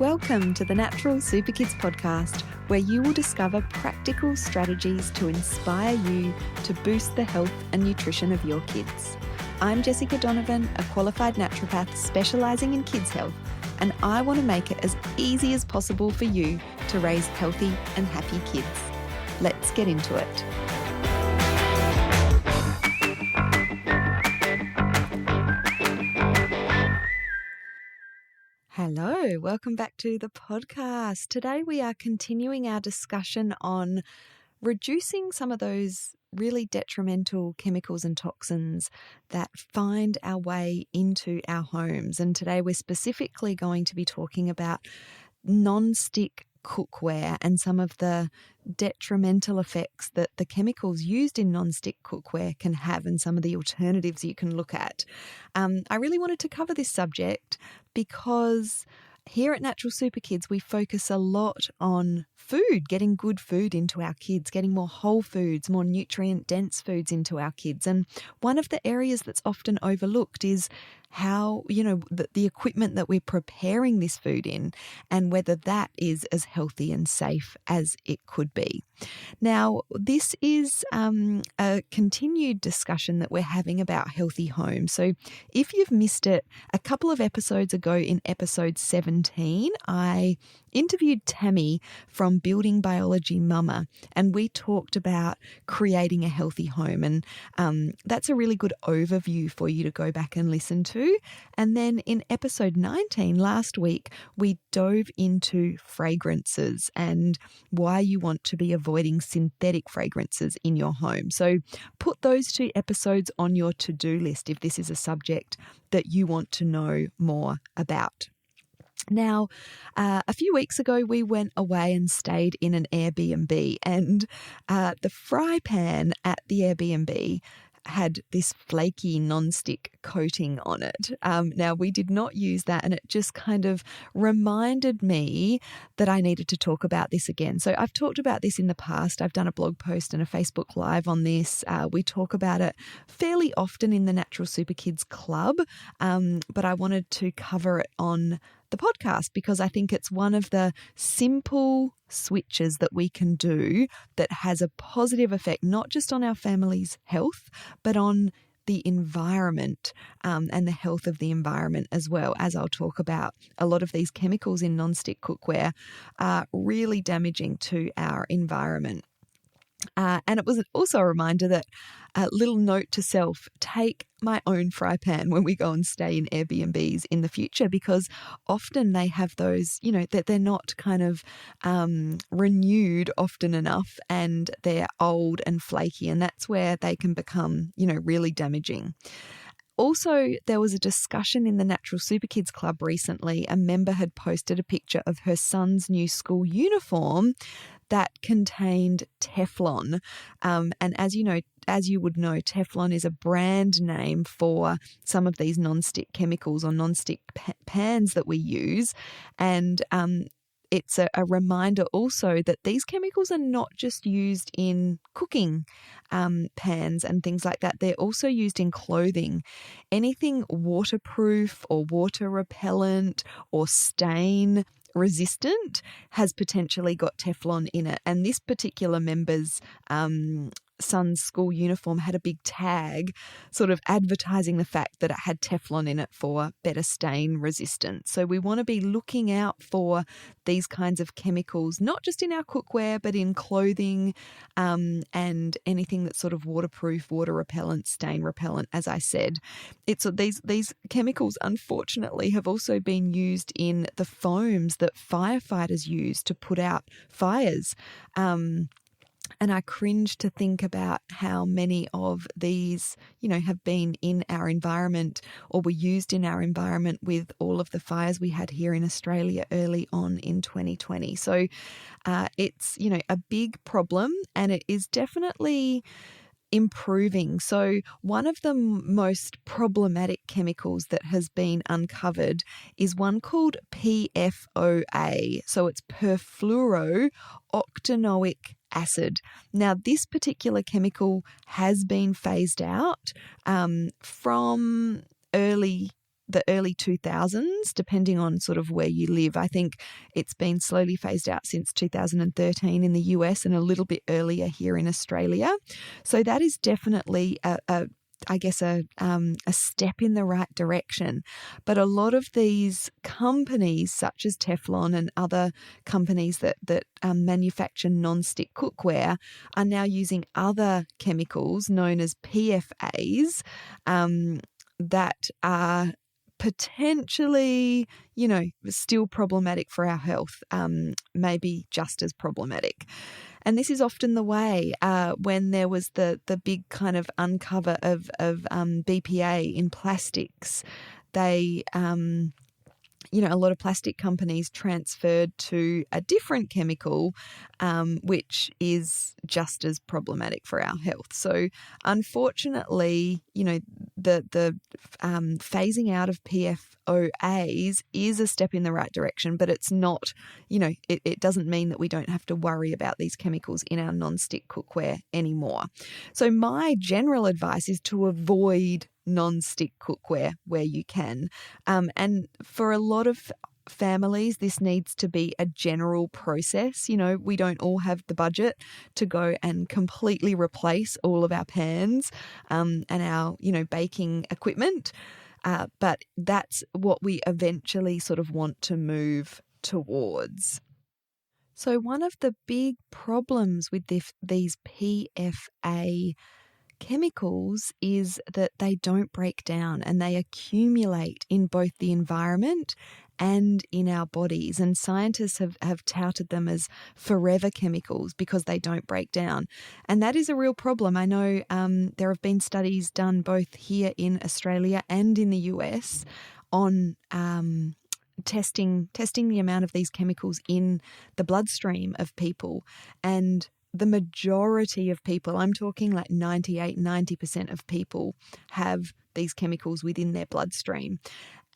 Welcome to the Natural Super Kids podcast, where you will discover practical strategies to inspire you to boost the health and nutrition of your kids. I'm Jessica Donovan, a qualified naturopath specialising in kids' health, and I want to make it as easy as possible for you to raise healthy and happy kids. Let's get into it. Hello, welcome back to the podcast. Today we are continuing our discussion on reducing some of those really detrimental chemicals and toxins that find our way into our homes. And today we're specifically going to be talking about non-stick cookware and some of the detrimental effects that the chemicals used in non-stick cookware can have and some of the alternatives you can look at. I really wanted to cover this subject because here at Natural Super Kids, we focus a lot on food, getting good food into our kids, getting more whole foods, more nutrient-dense foods into our kids. And one of the areas that's often overlooked is how, the equipment that we're preparing this food in and whether that is as healthy and safe as it could be. Now, this is a continued discussion that we're having about healthy homes. So if you've missed it, a couple of episodes ago in episode 17, I interviewed Tammy from Building Biology Mama, and we talked about creating a healthy home. And that's a really good overview for you to go back and listen to. And then in episode 19 last week, we dove into fragrances and why you want to be avoiding synthetic fragrances in your home. So put those two episodes on your to-do list if this is a subject that you want to know more about. Now, a few weeks ago, we went away and stayed in an Airbnb, and the fry pan at the Airbnb had this flaky non-stick coating on it. Now, we did not use that, and it just kind of reminded me that I needed to talk about this again. So I've talked about this in the past. I've done a blog post and a Facebook Live on this. We talk about it fairly often in the Natural Super Kids Club, but I wanted to cover it on the podcast because I think it's one of the simple switches that we can do that has a positive effect, not just on our family's health, but on the environment and the health of the environment as well. As I'll talk about, a lot of these chemicals in non-stick cookware are really damaging to our environment. And it was also a reminder that a little note to self, take my own fry pan when we go and stay in Airbnbs in the future, because often they have those, that they're not kind of renewed often enough and they're old and flaky, and that's where they can become, really damaging. Also, there was a discussion in the Natural Super Kids Club recently. A member had posted a picture of her son's new school uniform that contained Teflon. And as you would know, Teflon is a brand name for some of these non-stick chemicals or non-stick pans that we use. And it's a reminder also that these chemicals are not just used in cooking pans and things like that. They're also used in clothing. Anything waterproof or water repellent or stain resistant has potentially got Teflon in it. And this particular member's son's school uniform had a big tag sort of advertising the fact that it had Teflon in it for better stain resistance. So we want to be looking out for these kinds of chemicals, not just in our cookware, but in clothing and anything that's sort of waterproof, water repellent, stain repellent, as I said. It's these chemicals, unfortunately, have also been used in the foams that firefighters use to put out fires. And I cringe to think about how many of these, have been in our environment or were used in our environment with all of the fires we had here in Australia early on in 2020. So it's, a big problem, and it is definitely improving. So one of the most problematic chemicals that has been uncovered is one called PFOA. So it's perfluorooctanoic acid. Now, this particular chemical has been phased out from the the early 2000s, depending on sort of where you live. I think it's been slowly phased out since 2013 in the US and a little bit earlier here in Australia. So that is definitely a step in the right direction. But a lot of these companies, such as Teflon and other companies that manufacture non-stick cookware, are now using other chemicals known as PFAs that are potentially, still problematic for our health, maybe just as problematic. And this is often the way when there was the big kind of uncover of BPA in plastics. They, a lot of plastic companies transferred to a different chemical, which is just as problematic for our health. So unfortunately, the phasing out of PFOAs is a step in the right direction, but it's not, it doesn't mean that we don't have to worry about these chemicals in our non-stick cookware anymore. So my general advice is to avoid non-stick cookware where you can. And for a lot of families, this needs to be a general process. We don't all have the budget to go and completely replace all of our pans and our, baking equipment. But that's what we eventually sort of want to move towards. So one of the big problems with these PFA chemicals is that they don't break down and they accumulate in both the environment and in our bodies. And scientists have touted them as forever chemicals because they don't break down. And that is a real problem. I know there have been studies done both here in Australia and in the US on testing the amount of these chemicals in the bloodstream of people. And the majority of people, I'm talking like 90% of people, have these chemicals within their bloodstream,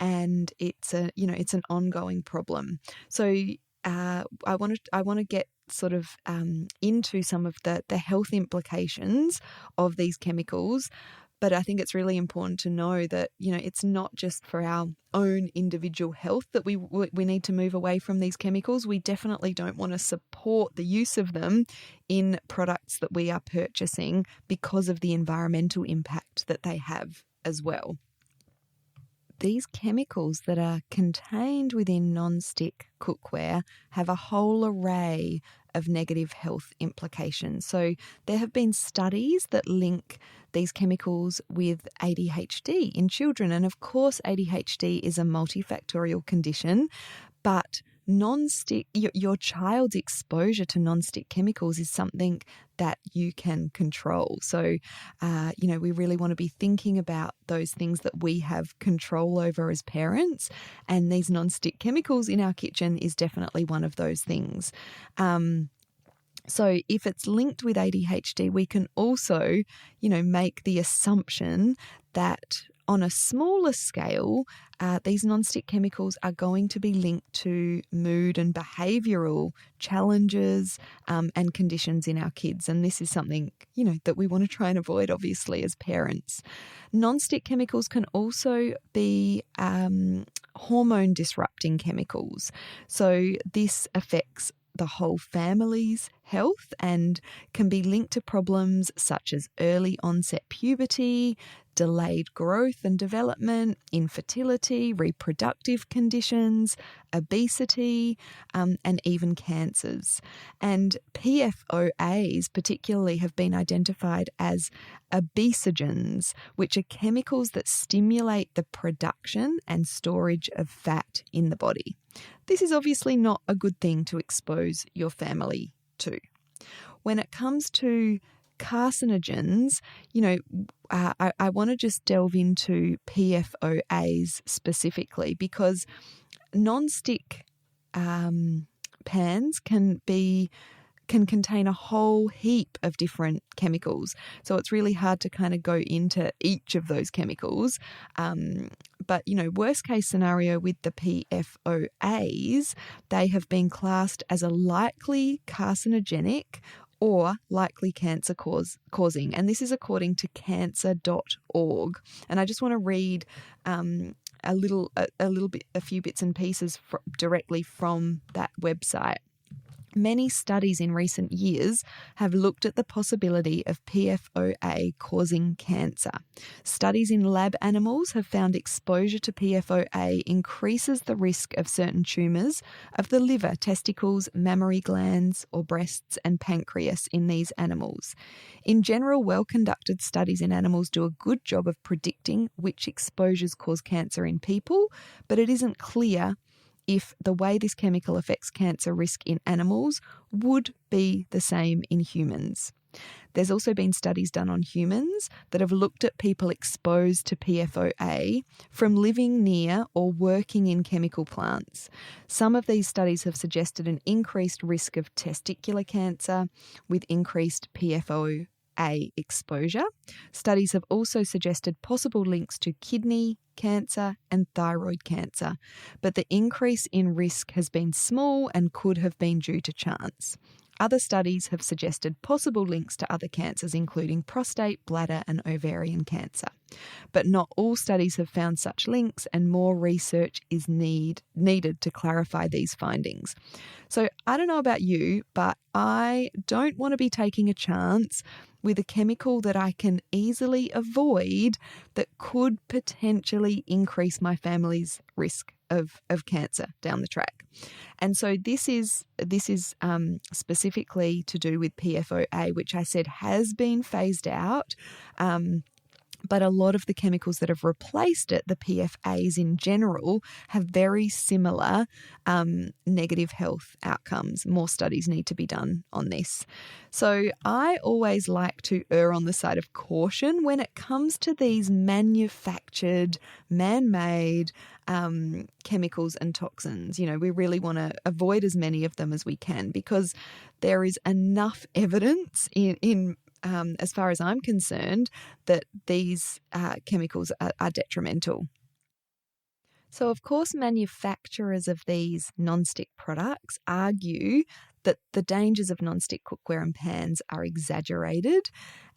and it's an ongoing problem. So I want to get sort of into some of the health implications of these chemicals. But I think it's really important to know that, it's not just for our own individual health that we need to move away from these chemicals. We definitely don't want to support the use of them in products that we are purchasing because of the environmental impact that they have as well. These chemicals that are contained within non-stick cookware have a whole array of negative health implications. So there have been studies that link these chemicals with ADHD in children. And of course, ADHD is a multifactorial condition, but your child's exposure to non-stick chemicals is something that you can control. So, we really want to be thinking about those things that we have control over as parents, and these non-stick chemicals in our kitchen is definitely one of those things. So if it's linked with ADHD, we can also, make the assumption that on a smaller scale, these non-stick chemicals are going to be linked to mood and behavioural challenges and conditions in our kids. And this is something, that we want to try and avoid, obviously, as parents. Non-stick chemicals can also be hormone disrupting chemicals. So this affects the whole family's health and can be linked to problems such as early onset puberty, delayed growth and development, infertility, reproductive conditions, obesity, and even cancers. And PFOAs particularly have been identified as obesogens, which are chemicals that stimulate the production and storage of fat in the body. This is obviously not a good thing to expose your family to. When it comes to carcinogens, I want to just delve into PFOAs specifically because non-stick pans can contain a whole heap of different chemicals. So it's really hard to kind of go into each of those chemicals. But, worst case scenario with the PFOAs, they have been classed as a likely carcinogenic or likely cancer causing. And this is according to cancer.org. And I just want to read a few bits and pieces directly from that website. Many studies in recent years have looked at the possibility of PFOA causing cancer. Studies in lab animals have found exposure to PFOA increases the risk of certain tumours of the liver, testicles, mammary glands, or breasts and pancreas in these animals. In general, well-conducted studies in animals do a good job of predicting which exposures cause cancer in people, but it isn't clear if the way this chemical affects cancer risk in animals would be the same in humans. There's also been studies done on humans that have looked at people exposed to PFOA from living near or working in chemical plants. Some of these studies have suggested an increased risk of testicular cancer with increased PFOA exposure. Studies have also suggested possible links to kidney cancer and thyroid cancer, but the increase in risk has been small and could have been due to chance. Other studies have suggested possible links to other cancers, including prostate, bladder, and ovarian cancer. But not all studies have found such links, and more research is needed to clarify these findings. So I don't know about you, but I don't want to be taking a chance with a chemical that I can easily avoid that could potentially increase my family's risk of cancer down the track. And so this is specifically to do with PFOA, which I said has been phased out. But a lot of the chemicals that have replaced it, the PFAs in general, have very similar negative health outcomes. More studies need to be done on this. So I always like to err on the side of caution when it comes to these manufactured, man-made chemicals and toxins. You know, we really want to avoid as many of them as we can because there is enough evidence in as far as I'm concerned, that these chemicals are detrimental. So, of course, manufacturers of these non-stick products argue that the dangers of non-stick cookware and pans are exaggerated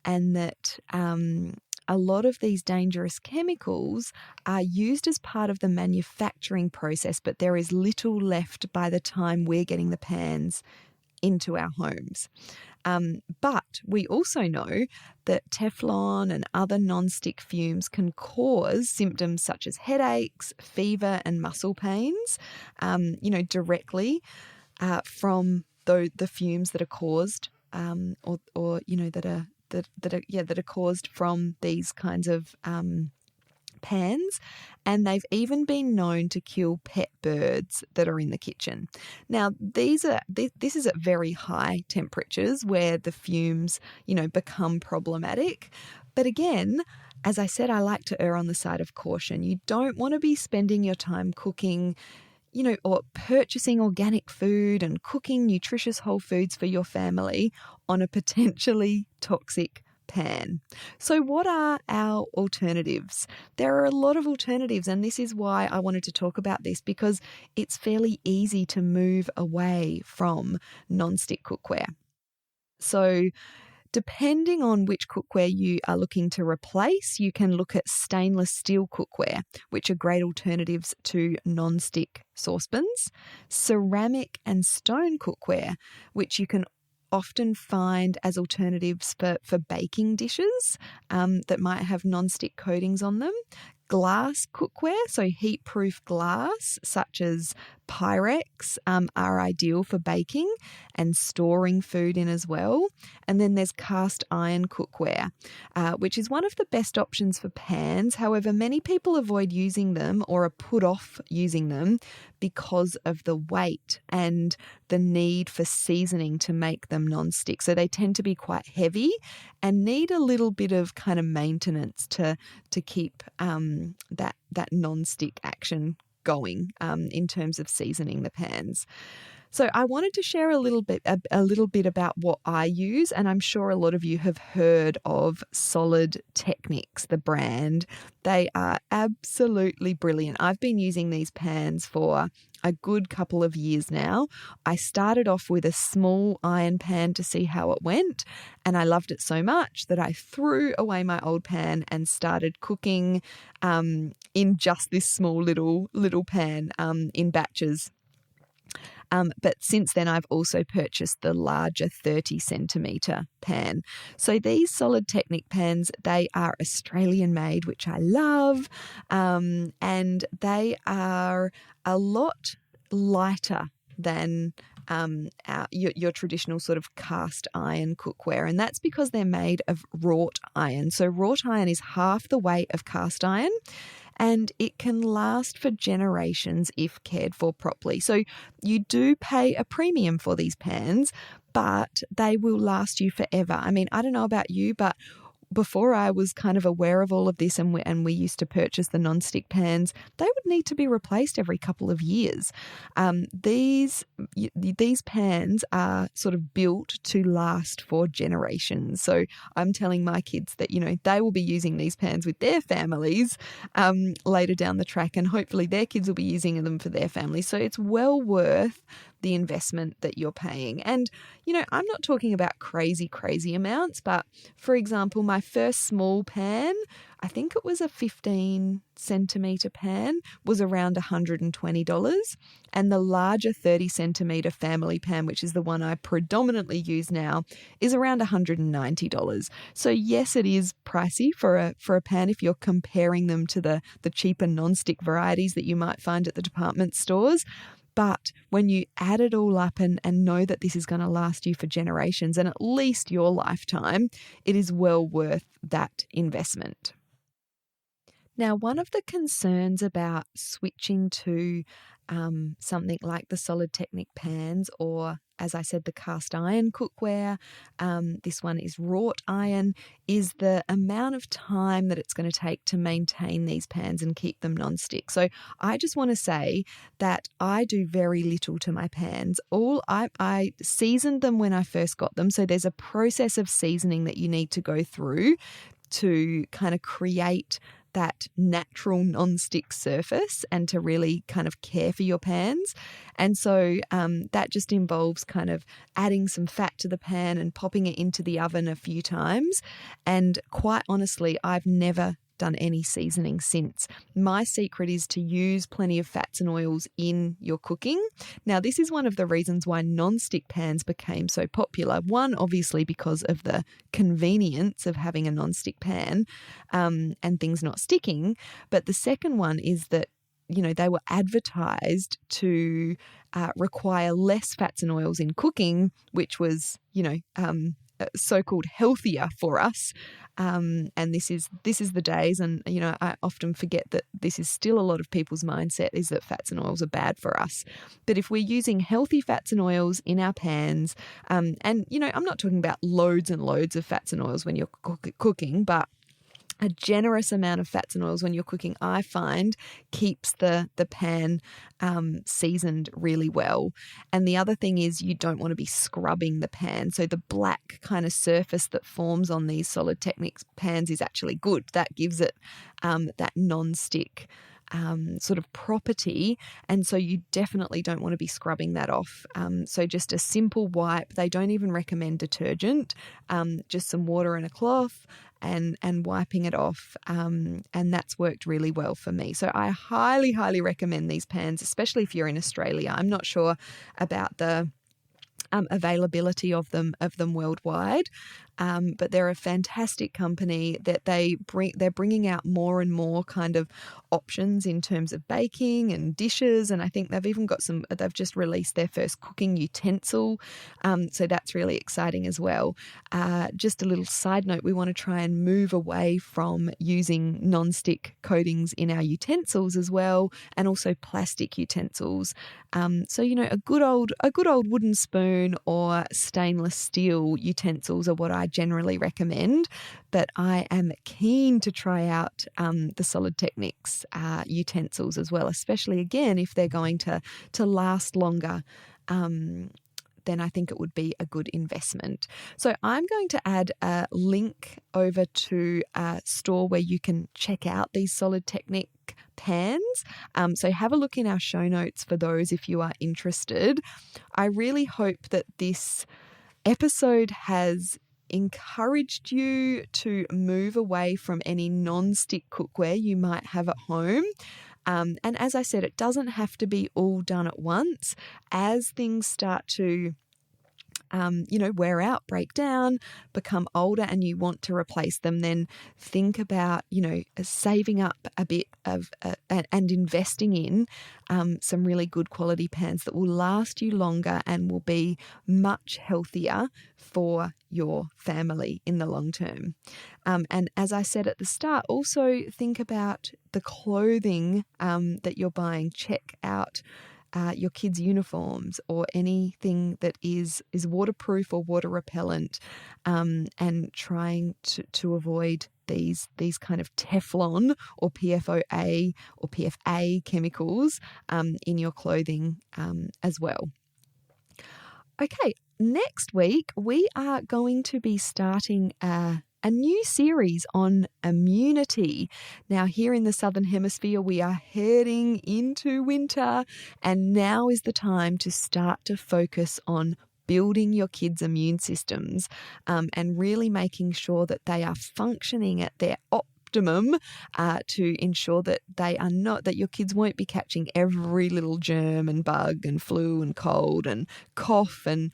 and that a lot of these dangerous chemicals are used as part of the manufacturing process, but there is little left by the time we're getting the pans into our homes. But we also know that Teflon and other non-stick fumes can cause symptoms such as headaches, fever, and muscle pains, directly from the fumes that are caused, that are caused from these kinds of pans, and they've even been known to kill pet birds that are in the kitchen. Now, this is at very high temperatures where the fumes, become problematic. But again, as I said, I like to err on the side of caution. You don't want to be spending your time cooking, or purchasing organic food and cooking nutritious whole foods for your family on a potentially toxic pan. So what are our alternatives? There are a lot of alternatives, and this is why I wanted to talk about this, because it's fairly easy to move away from non-stick cookware. So depending on which cookware you are looking to replace, you can look at stainless steel cookware, which are great alternatives to non-stick saucepans, ceramic and stone cookware, which you can often find as alternatives for baking dishes that might have non-stick coatings on them. Glass cookware, so heat-proof glass such as Pyrex are ideal for baking and storing food in as well. And then there's cast iron cookware, which is one of the best options for pans. However, many people avoid using them or are put off using them because of the weight and the need for seasoning to make them non-stick. So they tend to be quite heavy and need a little bit of kind of maintenance to keep that non-stick action going in terms of seasoning the pans. So I wanted to share a little bit about what I use, and I'm sure a lot of you have heard of Solid Techniques, the brand. They are absolutely brilliant. I've been using these pans for a good couple of years now. I started off with a small iron pan to see how it went, and I loved it so much that I threw away my old pan and started cooking in just this small little pan in batches. But since then, I've also purchased the larger 30 centimetre pan. So these Solid Technique pans, they are Australian made, which I love, and they are a lot lighter than your traditional sort of cast iron cookware, and that's because they're made of wrought iron. So wrought iron is half the weight of cast iron, and it can last for generations if cared for properly. So you do pay a premium for these pans, but they will last you forever. I mean, I don't know about you, but before I was kind of aware of all of this and we used to purchase the non-stick pans, they would need to be replaced every couple of years. These pans are sort of built to last for generations. So I'm telling my kids that, they will be using these pans with their families later down the track, and hopefully their kids will be using them for their families. So it's well worth the investment that you're paying. And, I'm not talking about crazy amounts, but for example, my first small pan, I think it was a 15 centimetre pan, was around $120. And the larger 30 centimetre family pan, which is the one I predominantly use now, is around $190. So yes, it is pricey for a pan if you're comparing them to the cheaper non-stick varieties that you might find at the department stores. But when you add it all up and know that this is going to last you for generations and at least your lifetime, it is well worth that investment. Now, one of the concerns about switching to something like the Solid Technique pans, or as I said, the cast iron cookware, this one is wrought iron, is the amount of time that it's going to take to maintain these pans and keep them non-stick. So I just want to say that I do very little to my pans. I seasoned them when I first got them. So there's a process of seasoning that you need to go through to kind of create that natural non-stick surface and to really kind of care for your pans. And so that just involves kind of adding some fat to the pan and popping it into the oven a few times. And quite honestly, I've never done any seasoning since. My secret is to use plenty of fats and oils in your cooking. Now, this is one of the reasons why non-stick pans became so popular. One, obviously, because of the convenience of having a non-stick pan and things not sticking. But the second one is that they were advertised to require less fats and oils in cooking, which was, so-called healthier for us. And this is the days, and I often forget that this is still a lot of people's mindset, is that fats and oils are bad for us. But if we're using healthy fats and oils in our pans, and I'm not talking about loads and loads of fats and oils when you're cooking, but a generous amount of fats and oils when you're cooking, I find, keeps the pan seasoned really well. And the other thing is you don't want to be scrubbing the pan. So the black kind of surface that forms on these Solid Techniques pans is actually good. That gives it that non-stick sort of property, and so you definitely don't want to be scrubbing that off. So just a simple wipe. They don't even recommend detergent, just some water and a cloth and wiping it off, and that's worked really well for me. So I highly recommend these pans, especially if you're in Australia. I'm not sure about the availability of them worldwide, but they're a fantastic company that they're bringing out more and more kind of options in terms of baking and dishes, and I think they've even got they've just released their first cooking utensil, so that's really exciting as well. Just a little side note, we want to try and move away from using non-stick coatings in our utensils as well, and also plastic utensils. So a good old wooden spoon or stainless steel utensils are what I generally recommend, but I am keen to try out the Solid Techniques utensils as well, especially again if they're going to last longer. Then I think it would be a good investment. So I'm going to add a link over to a store where you can check out these Solid Technique pans. So have a look in our show notes for those if you are interested. I really hope that this episode has encouraged you to move away from any non-stick cookware you might have at home. And as I said, it doesn't have to be all done at once. As things start to wear out, break down, become older, and you want to replace them, then think about, saving up a bit of and investing in some really good quality pans that will last you longer and will be much healthier for your family in the long term. And as I said at the start, also think about the clothing that you're buying. Check out your kids' uniforms or anything that is waterproof or water repellent, and trying to avoid these kind of Teflon or PFOA or PFA chemicals in your clothing as well. Okay, next week we are going to be starting a new series on immunity. Now, here in the Southern Hemisphere, we are heading into winter, and now is the time to start to focus on building your kids' immune systems and really making sure that they are functioning at their optimum to ensure that that your kids won't be catching every little germ and bug and flu and cold and cough and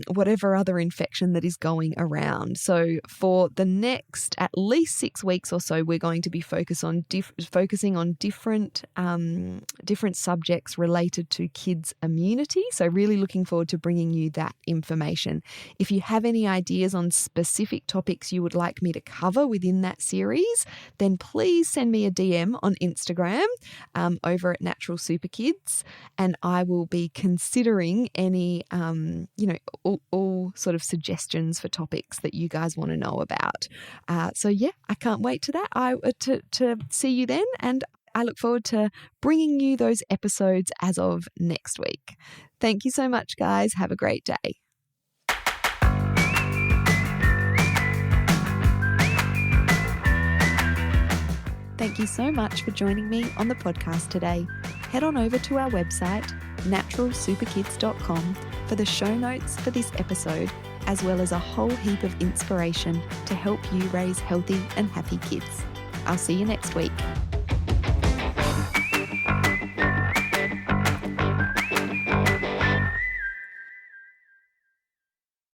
whatever other infection that is going around. So for the next at least 6 weeks or so, we're going to be focusing on different subjects related to kids' immunity. So really looking forward to bringing you that information. If you have any ideas on specific topics you would like me to cover within that series, then please send me a DM on Instagram over at Natural Super Kids, and I will be considering any all sort of suggestions for topics that you guys want to know about. So yeah, I can't wait to see you then, and I look forward to bringing you those episodes as of next week. Thank you so much, guys. Have a great day. Thank you so much for joining me on the podcast today. Head on over to our website, naturalsuperkids.com, for the show notes for this episode, as well as a whole heap of inspiration to help you raise healthy and happy kids. I'll see you next week.